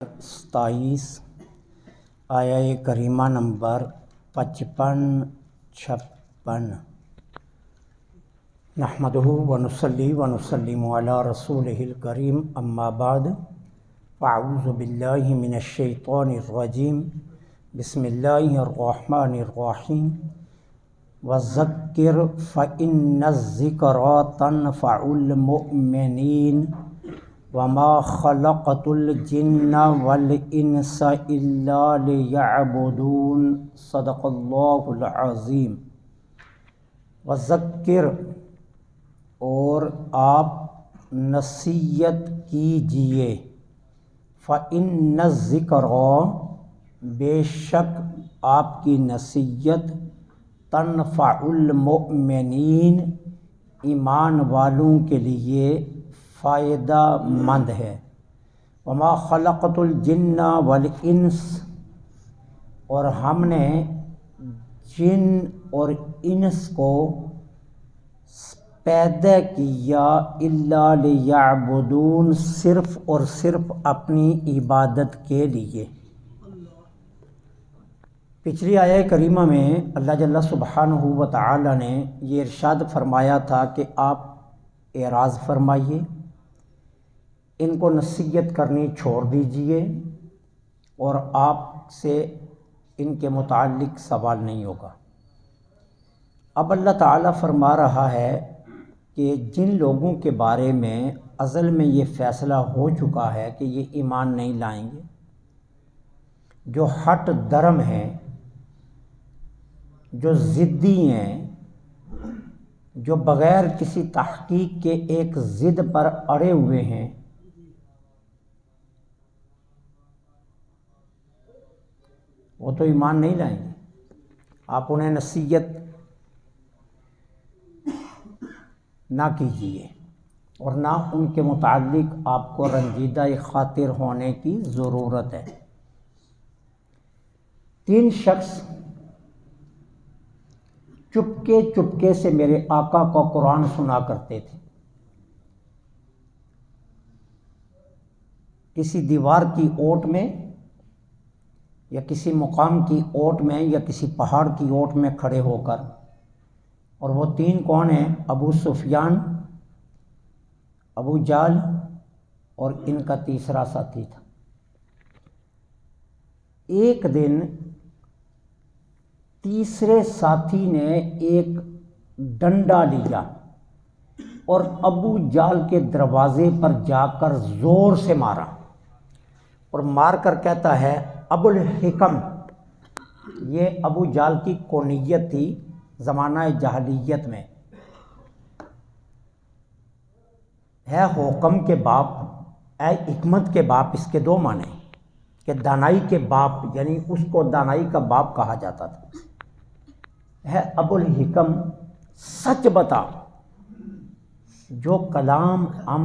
27 آیا کریمہ نمبر 55-56 نحمدہ ونصلی ونسلم علی رسولہ الکریم اما بعد فاعوذ باللہ من الشیطان الرجیم بسم اللہ الرحمن الرحیم وذکر فإن الذکریٰ تنفع المؤمنین وما خلقت الجن والانس الا لیعبدون صدق اللہ العظیم۔ وذکر اور آپ نصیحت کیجئے، فإن الذکریٰ بے شک آپ کی نصیحت تنفع المؤمنین ایمان والوں کے لیے فائدہ مند ہے۔ وما خلقت الجن والانس اور ہم نے جن اور انس کو پیدا کیا الا لیعبدون صرف اور صرف اپنی عبادت کے لیے۔ پچھلی آیہ کریمہ میں اللہ جل سبحانہ و تعالی نے یہ ارشاد فرمایا تھا کہ آپ اعراض فرمائیے، ان کو نصیحت کرنی چھوڑ دیجئے اور آپ سے ان کے متعلق سوال نہیں ہوگا۔ اب اللہ تعالیٰ فرما رہا ہے کہ جن لوگوں کے بارے میں ازل میں یہ فیصلہ ہو چکا ہے کہ یہ ایمان نہیں لائیں گے، جو ہٹ درم ہیں، جو ضدی ہیں، جو بغیر کسی تحقیق کے ایک ضد پر اڑے ہوئے ہیں، وہ تو ایمان نہیں لائیں گے۔ آپ انہیں نصیحت نہ کیجیے اور نہ ان کے متعلق آپ کو رنجیدہ خاطر ہونے کی ضرورت ہے۔ 3 شخص چپکے سے میرے آقا کو قرآن سنا کرتے تھے۔ کسی دیوار کی اوٹ میں یا کسی مقام کی اوٹ میں یا کسی پہاڑ کی اوٹ میں کھڑے ہو کر، اور وہ 3 کون ہیں؟ ابو سفیان، ابو جہل اور ان کا تیسرا ساتھی تھا۔ ایک دن تیسرے ساتھی نے ایک ڈنڈا لیا اور ابو جہل کے دروازے پر جا کر زور سے مارا، اور مار کر کہتا ہے ابو الحکم۔ یہ ابو جہل کی کونیت تھی زمانہ جاہلیت میں، ہے حکم کے باپ، اے حکمت کے باپ، اس کے 2 معنی کہ دانائی کے باپ، یعنی اس کو دانائی کا باپ کہا جاتا تھا۔ ہے ابو الحکم، سچ بتا، جو کلام ہم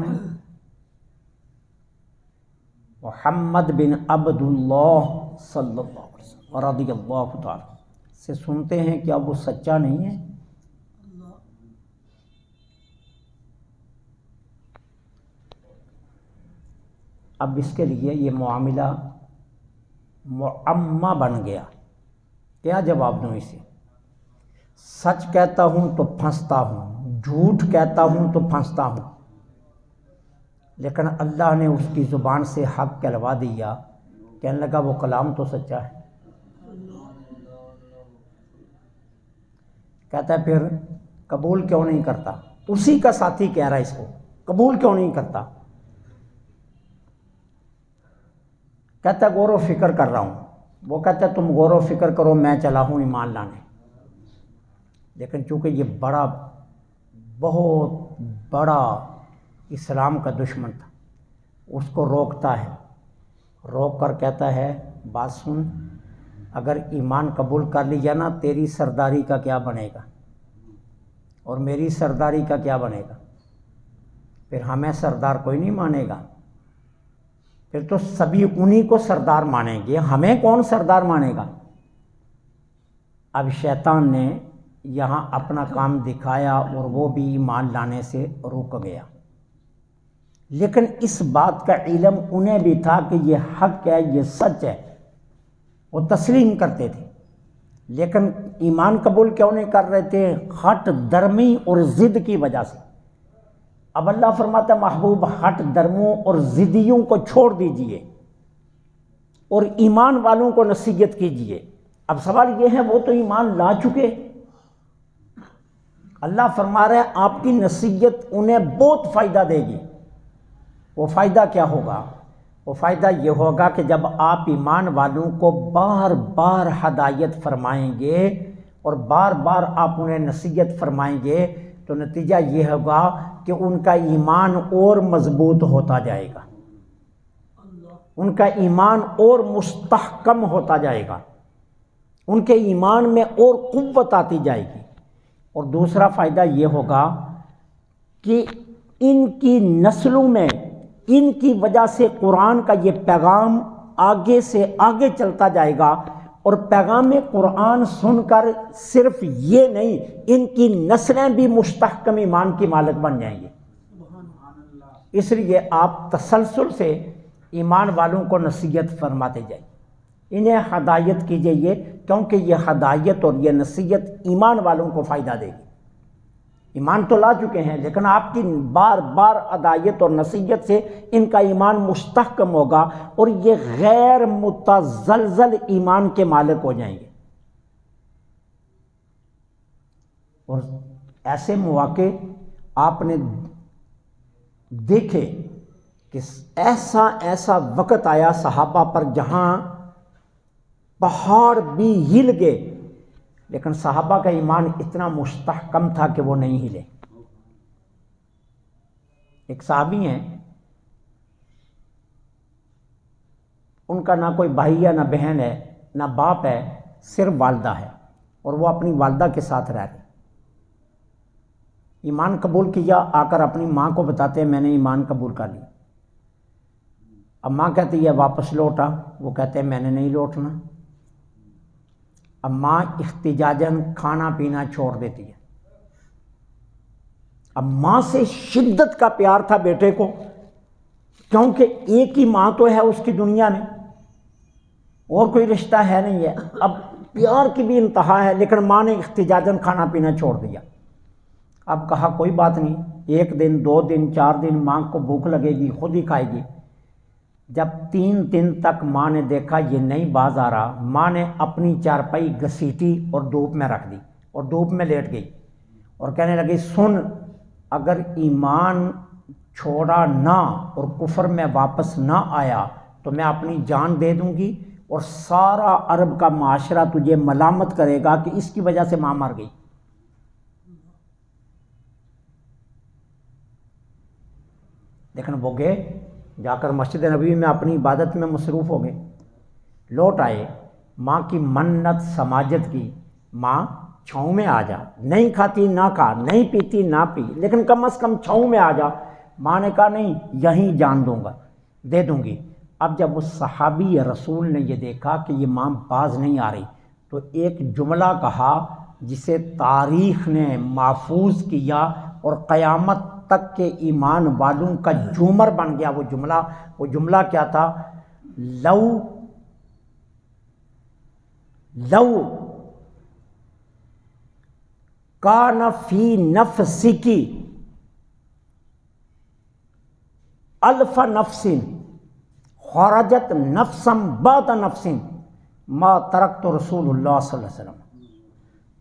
محمد بن عبداللہ صلی اللہ علیہ وسلم رضی اللہ تعالی سے سنتے ہیں، کیا وہ سچا نہیں ہے؟ اب اس کے لیے یہ معاملہ معمہ بن گیا۔ کیا جواب دوں اسے؟ سچ کہتا ہوں تو پھنستا ہوں، جھوٹ کہتا ہوں تو پھنستا ہوں، لیکن اللہ نے اس کی زبان سے حق کہلوا دیا۔ کہنے لگا وہ کلام تو سچا ہے۔ کہتا ہے پھر قبول کیوں نہیں کرتا؟ اسی کا ساتھی کہہ رہا ہے اس کو، قبول کیوں نہیں کرتا؟ کہتا ہے غور و فکر کر رہا ہوں۔ وہ کہتا ہے تم غور و فکر کرو، میں چلا ہوں ایمان لانے۔ لیکن چونکہ یہ بہت بڑا اسلام کا دشمن تھا، اس کو روکتا ہے، روک کر کہتا ہے بات سن، اگر ایمان قبول کر لیا نا، تیری سرداری کا کیا بنے گا اور میری سرداری کا کیا بنے گا؟ پھر ہمیں سردار کوئی نہیں مانے گا، پھر تو سبھی انہی کو سردار مانیں گے، ہمیں کون سردار مانے گا؟ اب شیطان نے یہاں اپنا کام دکھایا اور وہ بھی ایمان لانے سے رک گیا۔ لیکن اس بات کا علم انہیں بھی تھا کہ یہ حق ہے، یہ سچ ہے، وہ تسلیم کرتے تھے، لیکن ایمان قبول کیوں نہیں کر رہے تھے؟ ہٹ درمی اور ضد کی وجہ سے۔ اب اللہ فرماتا ہے محبوب ہٹ درموں اور ضدیوں کو چھوڑ دیجئے اور ایمان والوں کو نصیحت کیجئے۔ اب سوال یہ ہے وہ تو ایمان لا چکے، اللہ فرما رہا ہے آپ کی نصیحت انہیں بہت فائدہ دے گی۔ وہ فائدہ کیا ہوگا؟ وہ فائدہ یہ ہوگا کہ جب آپ ایمان والوں کو بار بار ہدایت فرمائیں گے اور بار بار آپ انہیں نصیحت فرمائیں گے تو نتیجہ یہ ہوگا کہ ان کا ایمان اور مضبوط ہوتا جائے گا، ان کا ایمان اور مستحکم ہوتا جائے گا، ان کے ایمان میں اور قوت آتی جائے گی۔ اور دوسرا فائدہ یہ ہوگا کہ ان کی نسلوں میں ان کی وجہ سے قرآن کا یہ پیغام آگے سے آگے چلتا جائے گا، اور پیغام قرآن سن کر صرف یہ نہیں، ان کی نسلیں بھی مستحکم ایمان کی مالک بن جائیں گے۔ اس لیے آپ تسلسل سے ایمان والوں کو نصیحت فرماتے جائیں، انہیں ہدایت کیجیے، کیونکہ یہ ہدایت اور یہ نصیحت ایمان والوں کو فائدہ دے گی۔ ایمان تو لا چکے ہیں لیکن آپ کی بار بار ہدایت اور نصیحت سے ان کا ایمان مستحکم ہوگا اور یہ غیر متزلزل ایمان کے مالک ہو جائیں گے۔ اور ایسے مواقع آپ نے دیکھے کہ ایسا وقت آیا صحابہ پر جہاں پہاڑ بھی ہل گئے، لیکن صحابہ کا ایمان اتنا مستحکم تھا کہ وہ نہیں ہلے۔ ایک صحابی ہیں، ان کا نہ کوئی بھائی ہے، نہ بہن ہے، نہ باپ ہے، صرف والدہ ہے، اور وہ اپنی والدہ کے ساتھ رہ رہے۔ ایمان قبول کیا، آ کر اپنی ماں کو بتاتے ہیں میں نے ایمان قبول کر لیا۔ اب ماں کہتی ہے واپس لوٹا، وہ کہتے ہیں میں نے نہیں لوٹنا۔ اب ماں احتجاجاً کھانا پینا چھوڑ دیتی ہے۔ اب ماں سے شدت کا پیار تھا بیٹے کو، کیونکہ ایک ہی ماں تو ہے اس کی دنیا میں، اور کوئی رشتہ ہے نہیں ہے۔ اب پیار کی بھی انتہا ہے، لیکن ماں نے احتجاجاً کھانا پینا چھوڑ دیا۔ اب کہا کوئی بات نہیں، 1 دن 2 دن 4 دن ماں کو بھوک لگے گی، خود ہی کھائے گی۔ جب 3 دن تک ماں نے دیکھا یہ نہیں باز آ رہا، ماں نے اپنی چارپائی گھسیٹی اور دھوپ میں رکھ دی اور دھوپ میں لیٹ گئی اور کہنے لگی سن، اگر ایمان چھوڑا نہ اور کفر میں واپس نہ آیا تو میں اپنی جان دے دوں گی، اور سارا عرب کا معاشرہ تجھے ملامت کرے گا کہ اس کی وجہ سے ماں مر گئی۔ لیکن وہ گئے، جا کر مسجد نبوی میں اپنی عبادت میں مصروف ہو گئے۔ لوٹ آئے، ماں کی منت سماجت کی، ماں چھاؤں میں آ جا، نہیں کھاتی نہ کھا، نہیں پیتی نہ پی، لیکن کم از کم چھاؤں میں آ جا۔ ماں نے کہا نہیں، یہیں جان دوں گا، دے دوں گی۔ اب جب اس صحابی رسول نے یہ دیکھا کہ یہ ماں باز نہیں آ رہی، تو ایک جملہ کہا جسے تاریخ نے محفوظ کیا اور قیامت تک کے ایمان والوں کا جومر بن گیا۔ وہ جملہ کیا تھا؟ لو کان فی نفسک الف نفس خرجت نفسا بعد نفس ما ترکت رسول اللہ صلی اللہ علیہ وسلم۔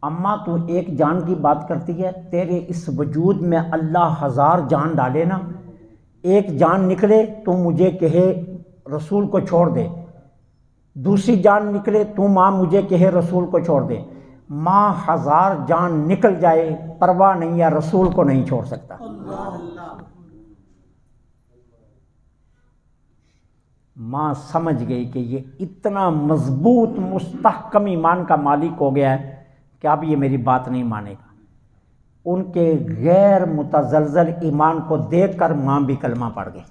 اماں تو ایک جان کی بات کرتی ہے، تیرے اس وجود میں اللہ 1000 جان ڈالے نا، ایک جان نکلے تو مجھے کہے رسول کو چھوڑ دے، دوسری جان نکلے تو ماں مجھے کہے رسول کو چھوڑ دے۔ ماں 1000 جان نکل جائے پرواہ نہیں ہے، رسول کو نہیں چھوڑ سکتا۔ ماں سمجھ گئی کہ یہ اتنا مضبوط مستحکم ایمان کا مالک ہو گیا ہے کہ اب یہ میری بات نہیں مانے گا۔ ان کے غیر متزلزل ایمان کو دیکھ کر ماں بھی کلمہ پڑھ گئی۔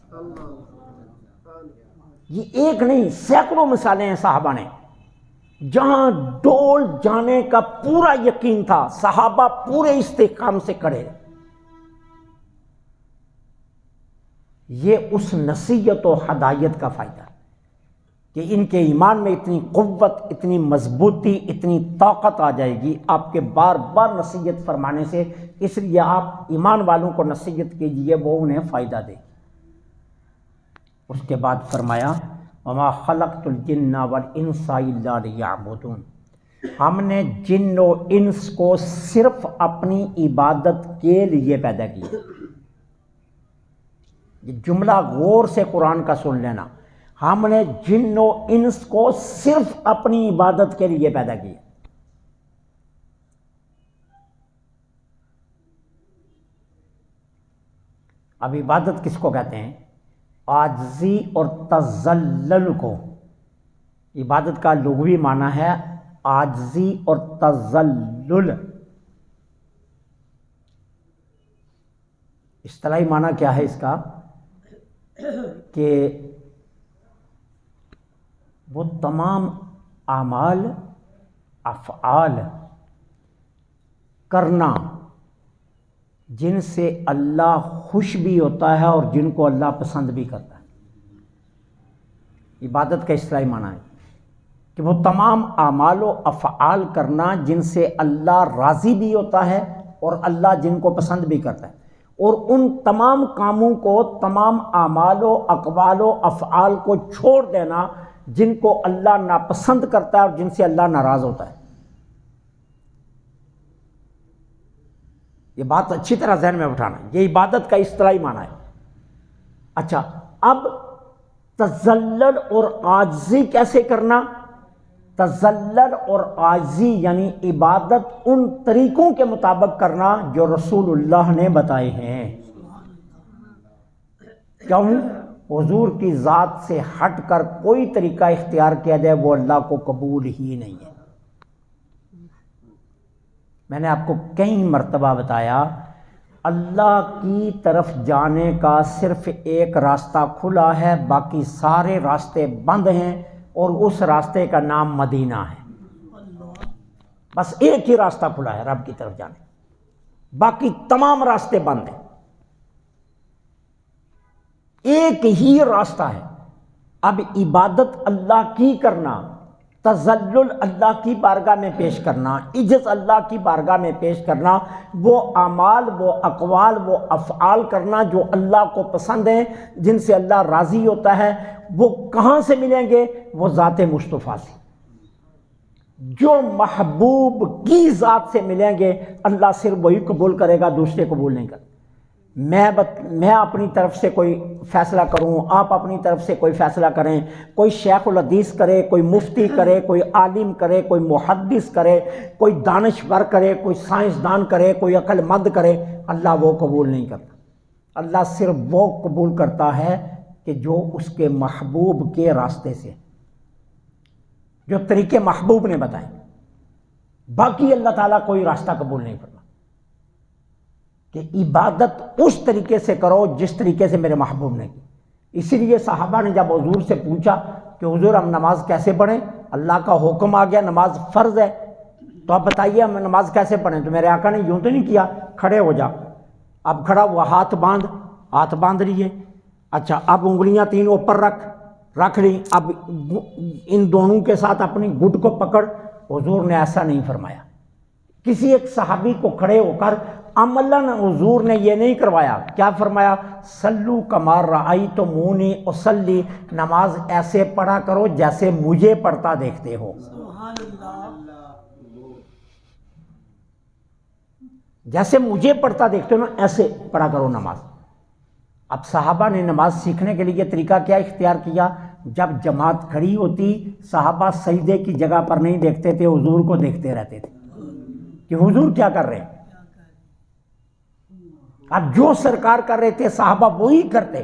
یہ ایک نہیں، سینکڑوں مثالیں ہیں صحابہ نے جہاں ڈول جانے کا پورا یقین تھا، صحابہ پورے استحکام سے کھڑے۔ یہ اس نصیحت و ہدایت کا فائدہ ہے کہ ان کے ایمان میں اتنی قوت، اتنی مضبوطی، اتنی طاقت آ جائے گی آپ کے بار بار نصیحت فرمانے سے، اس لیے آپ ایمان والوں کو نصیحت کیجئے، وہ انہیں فائدہ دے گی۔ اس کے بعد فرمایا وما خلقت الجن والانس الا لیعبدون، ہم نے جن و انس کو صرف اپنی عبادت کے لیے پیدا کیا۔ یہ جملہ غور سے قرآن کا سن لینا، ہم نے جن و انس کو صرف اپنی عبادت کے لیے پیدا کیا۔ اب عبادت کس کو کہتے ہیں؟ عاجزی اور تذلل کو۔ عبادت کا لغوی معنی ہے عاجزی اور تذلل۔ اصطلاحی معنی کیا ہے اس کا؟ کہ وہ تمام اعمال، افعال کرنا جن سے اللہ خوش بھی ہوتا ہے اور جن کو اللہ پسند بھی کرتا ہے۔ عبادت کا اصطلاحی معنی ہے کہ وہ تمام اعمال و افعال کرنا جن سے اللہ راضی بھی ہوتا ہے اور اللہ جن کو پسند بھی کرتا ہے، اور ان تمام کاموں کو، تمام اعمال و اقوال و افعال کو چھوڑ دینا جن کو اللہ ناپسند کرتا ہے اور جن سے اللہ ناراض ہوتا ہے۔ یہ بات اچھی طرح ذہن میں بٹھانا، یہ عبادت کا اصطلاحی معنی ہے۔ اچھا، اب تذلل اور عاجزی کیسے کرنا؟ تذلل اور عاجزی یعنی عبادت ان طریقوں کے مطابق کرنا جو رسول اللہ نے بتائے ہیں۔ کیوں؟ حضور کی ذات سے ہٹ کر کوئی طریقہ اختیار کیا جائے وہ اللہ کو قبول ہی نہیں ہے۔ میں نے آپ کو کئی مرتبہ بتایا اللہ کی طرف جانے کا صرف ایک راستہ کھلا ہے، باقی سارے راستے بند ہیں، اور اس راستے کا نام مدینہ ہے۔ بس ایک ہی راستہ کھلا ہے رب کی طرف جانے، باقی تمام راستے بند ہیں، ایک ہی راستہ ہے۔ اب عبادت اللہ کی کرنا، تذلل اللہ کی بارگاہ میں پیش کرنا، عجز اللہ کی بارگاہ میں پیش کرنا، وہ اعمال، وہ اقوال، وہ افعال کرنا جو اللہ کو پسند ہیں، جن سے اللہ راضی ہوتا ہے، وہ کہاں سے ملیں گے؟ وہ ذات مصطفیٰ سے۔ جو محبوب کی ذات سے ملیں گے اللہ صرف وہی قبول کرے گا، دوسرے قبول نہیں کرے۔ میں اپنی طرف سے کوئی فیصلہ کروں، آپ اپنی طرف سے کوئی فیصلہ کریں، کوئی شیخ الحدیث کرے، کوئی مفتی کرے، کوئی عالم کرے، کوئی محدث کرے، کوئی دانشور کرے، کوئی سائنسدان کرے، کوئی عقل مند کرے، اللہ وہ قبول نہیں کرتا۔ اللہ صرف وہ قبول کرتا ہے کہ جو اس کے محبوب کے راستے سے، جو طریقے محبوب نے بتائے، باقی اللہ تعالیٰ کوئی راستہ قبول نہیں کرتا۔ کہ عبادت اس طریقے سے کرو جس طریقے سے میرے محبوب نے کی۔ اسی لیے صحابہ نے جب حضور سے پوچھا کہ حضور ہم نماز کیسے پڑھیں، اللہ کا حکم آ گیا نماز فرض ہے، تو آپ بتائیے ہم نماز کیسے پڑھیں؟ تو میرے آقا نے یوں تو نہیں کیا کھڑے ہو جا، اب کھڑا ہوا ہاتھ باندھ لیے، اچھا اب انگلیاں تین اوپر رکھ لی، اب ان دونوں کے ساتھ اپنی گھٹ کو پکڑ۔ حضور نے ایسا نہیں فرمایا۔ کسی ایک صحابی کو کھڑے ہو کر عملاً حضور نے یہ نہیں کروایا، کیا فرمایا؟ صلو کما رأیتمونی اصلی، نماز ایسے پڑھا کرو جیسے مجھے پڑھتا دیکھتے ہو۔ جیسے مجھے پڑھتا دیکھتے ہو نا، ایسے پڑھا کرو نماز۔ اب صحابہ نے نماز سیکھنے کے لیے طریقہ کیا اختیار کیا؟ جب جماعت کھڑی ہوتی صحابہ سجدے کی جگہ پر نہیں دیکھتے تھے، حضور کو دیکھتے رہتے تھے کہ حضور کیا کر رہے ہیں۔ اب جو سرکار کر رہے تھے صحابہ وہی کرتے،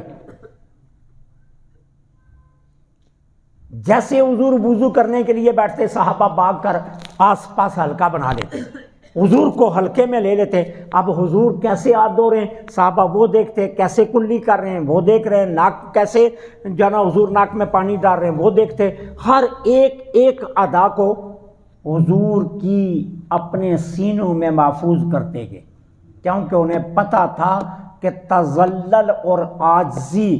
جیسے حضور وضو کرنے کے لیے بیٹھتے صحابہ بھاگ کر آس پاس حلقہ بنا لیتے، حضور کو حلقے میں لے لیتے۔ اب حضور کیسے ہاتھ دھو رہے ہیں صحابہ وہ دیکھتے، کیسے کلی کر رہے ہیں وہ دیکھ رہے ہیں، ناک کیسے جانا حضور ناک میں پانی ڈال رہے ہیں وہ دیکھتے، ہر ایک ادا کو حضور کی اپنے سینوں میں محفوظ کرتے گئے، کیونکہ انہیں پتہ تھا کہ تذلل اور عاجزی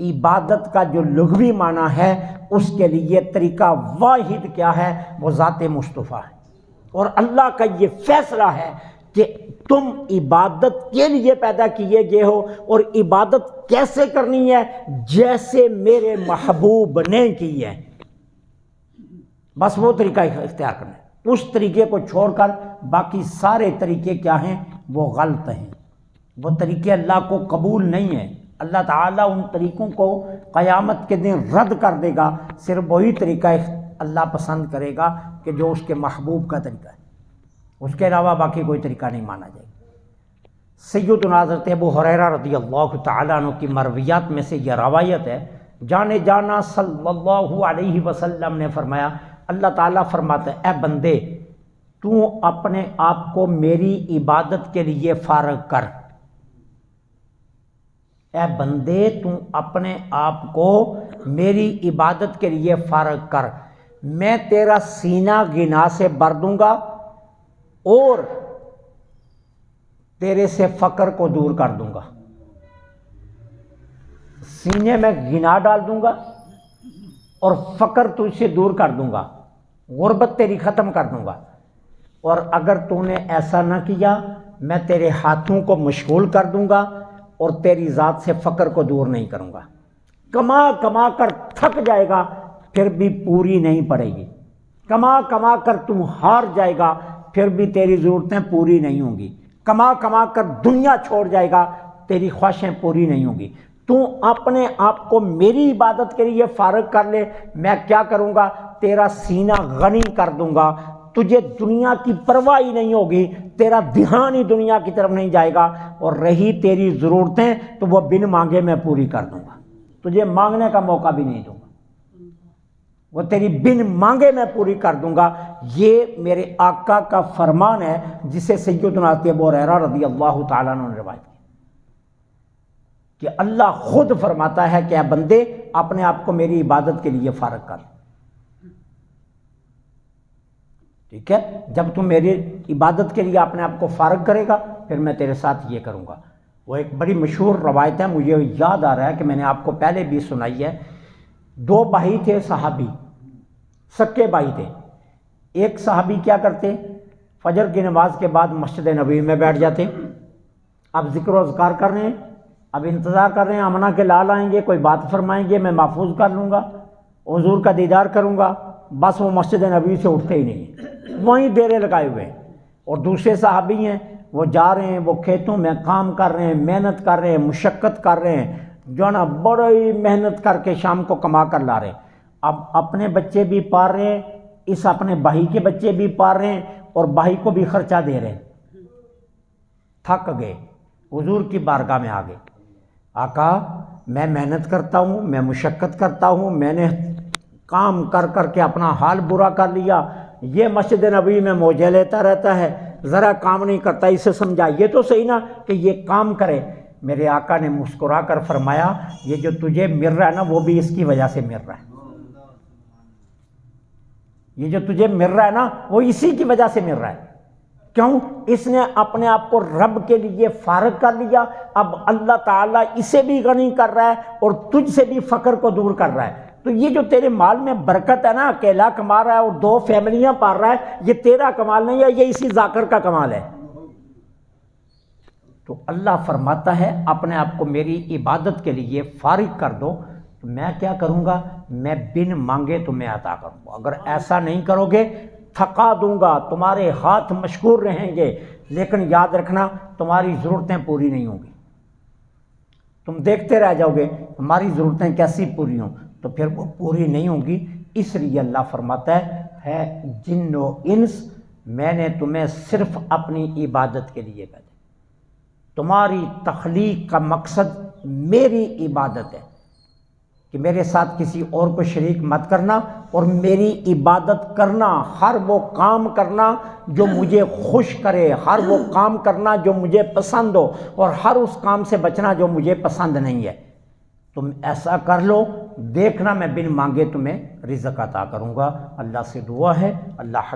عبادت کا جو لغوی معنی ہے اس کے لیے طریقہ واحد کیا ہے؟ وہ ذات مصطفیٰ ہے، اور اللہ کا یہ فیصلہ ہے کہ تم عبادت کے لیے پیدا کیے گئے ہو، اور عبادت کیسے کرنی ہے؟ جیسے میرے محبوب نے کی ہے، بس وہ طریقہ اختیار کرنا ہے۔ اس طریقے کو چھوڑ کر باقی سارے طریقے کیا ہیں؟ وہ غلط ہیں، وہ طریقے اللہ کو قبول نہیں ہیں۔ اللہ تعالیٰ ان طریقوں کو قیامت کے دن رد کر دے گا، صرف وہی طریقہ اللہ پسند کرے گا کہ جو اس کے محبوب کا طریقہ ہے، اس کے علاوہ باقی کوئی طریقہ نہیں مانا جائے گا۔ سیدنا حضرت ابو ہریرہ رضی اللہ تعالیٰ عنہ کی مرویات میں سے یہ روایت ہے، جانے جانا صلی اللہ علیہ وسلم نے فرمایا، اللہ تعالیٰ فرماتا ہے اے بندے تو اپنے آپ کو میری عبادت کے لیے فارغ کر، اے بندے تو اپنے آپ کو میری عبادت کے لیے فارغ کر، میں تیرا سینہ غنا سے بھر دوں گا اور تیرے سے فقر کو دور کر دوں گا۔ سینے میں غنا ڈال دوں گا اور فقر تجھ سے دور کر دوں گا، غربت تیری ختم کر دوں گا، اور اگر تو نے ایسا نہ کیا میں تیرے ہاتھوں کو مشغول کر دوں گا اور تیری ذات سے فقر کو دور نہیں کروں گا۔ کما کما کر تھک جائے گا پھر بھی پوری نہیں پڑے گی، کما کما کر تم ہار جائے گا پھر بھی تیری ضرورتیں پوری نہیں ہوں گی، کما کما کر دنیا چھوڑ جائے گا تیری خواہشیں پوری نہیں ہوں گی۔ تو اپنے آپ کو میری عبادت کے لیے فارغ کر لے، میں کیا کروں گا؟ تیرا سینہ غنی کر دوں گا، تجھے دنیا کی پرواہ ہی نہیں ہوگی، تیرا دھیان ہی دنیا کی طرف نہیں جائے گا، اور رہی تیری ضرورتیں تو وہ بن مانگے میں پوری کر دوں گا، تجھے مانگنے کا موقع بھی نہیں دوں گا، وہ تیری بن مانگے میں پوری کر دوں گا۔ یہ میرے آقا کا فرمان ہے جسے سیدنا ابو ہریرہ رضی اللہ تعالیٰ عنہ نے روایت کی کہ اللہ خود فرماتا ہے کہ اے بندے اپنے آپ کو میری عبادت کے لیے فارغ کر، ٹھیک ہے؟ جب تم میری عبادت کے لیے اپنے آپ کو فارغ کرے گا پھر میں تیرے ساتھ یہ کروں گا۔ وہ ایک بڑی مشہور روایت ہے، مجھے یاد آ رہا ہے کہ میں نے آپ کو پہلے بھی سنائی ہے۔ دو بھائی تھے صحابی، سکے بھائی تھے۔ ایک صحابی کیا کرتے؟ فجر کی نماز کے بعد مسجد نبوی میں بیٹھ جاتے، اب ذکر و اذکار کر رہے ہیں، اب انتظار کر رہے ہیں امنہ کے لال آئیں گے، کوئی بات فرمائیں گے، میں محفوظ کر لوں گا، حضور کا دیدار کروں گا، بس وہ مسجد نبوی سے اٹھتے ہی نہیں، وہیں ڈیرے لگائے ہوئے ہیں۔ اور دوسرے صحابی ہیں، وہ جا رہے ہیں، وہ کھیتوں میں کام کر رہے ہیں، محنت کر رہے ہیں، مشقت کر رہے ہیں، جو نا بڑی محنت کر کے شام کو کما کر لا رہے ہیں۔ اب اپنے بچے بھی پال رہے ہیں، اس اپنے بھائی کے بچے بھی پال رہے ہیں، اور بھائی کو بھی خرچہ دے رہے ہیں۔ تھک گئے، حضور کی بارگاہ میں آ گئے، آقا میں محنت کرتا ہوں، میں مشقت کرتا ہوں، میں نے کام کر کر کے اپنا حال برا کر لیا، یہ مسجد نبوی میں موجے لیتا رہتا ہے، ذرا کام نہیں کرتا، اسے سمجھائیے تو صحیح نا کہ یہ کام کرے۔ میرے آقا نے مسکرا کر فرمایا یہ جو تجھے مل رہا ہے نا وہ بھی اس کی وجہ سے مل رہا ہے، یہ جو تجھے مل رہا ہے نا وہ اسی کی وجہ سے مل رہا ہے۔ کیوں؟ اس نے اپنے آپ کو رب کے لیے فارغ کر لیا، اب اللہ تعالیٰ اسے بھی غنی کر رہا ہے اور تجھ سے بھی فقر کو دور کر رہا ہے۔ تو یہ جو تیرے مال میں برکت ہے نا، اکیلا کما رہا ہے اور دو فیملیاں پال رہا ہے، یہ تیرا کمال نہیں ہے، یہ اسی ذاکر کا کمال ہے۔ تو اللہ فرماتا ہے اپنے آپ کو میری عبادت کے لیے فارغ کر دو، تو میں کیا کروں گا؟ میں بن مانگے تمہیں عطا کروں گا۔ اگر ایسا نہیں کرو گے تھکا دوں گا، تمہارے ہاتھ مشغول رہیں گے، لیکن یاد رکھنا تمہاری ضرورتیں پوری نہیں ہوں گی، تم دیکھتے رہ جاؤ گے ہماری ضرورتیں کیسی پوری ہوں، تو پھر وہ پوری نہیں ہوں گی۔ اس لیے اللہ فرماتا ہے جن و انس میں نے تمہیں صرف اپنی عبادت کے لیے بھیجا، تمہاری تخلیق کا مقصد میری عبادت ہے کہ میرے ساتھ کسی اور کو شریک مت کرنا، اور میری عبادت کرنا، ہر وہ کام کرنا جو مجھے خوش کرے، ہر وہ کام کرنا جو مجھے پسند ہو، اور ہر اس کام سے بچنا جو مجھے پسند نہیں ہے۔ تم ایسا کر لو، دیکھنا میں بن مانگے تمہیں رزق عطا کروں گا۔ اللہ سے دعا ہے اللہ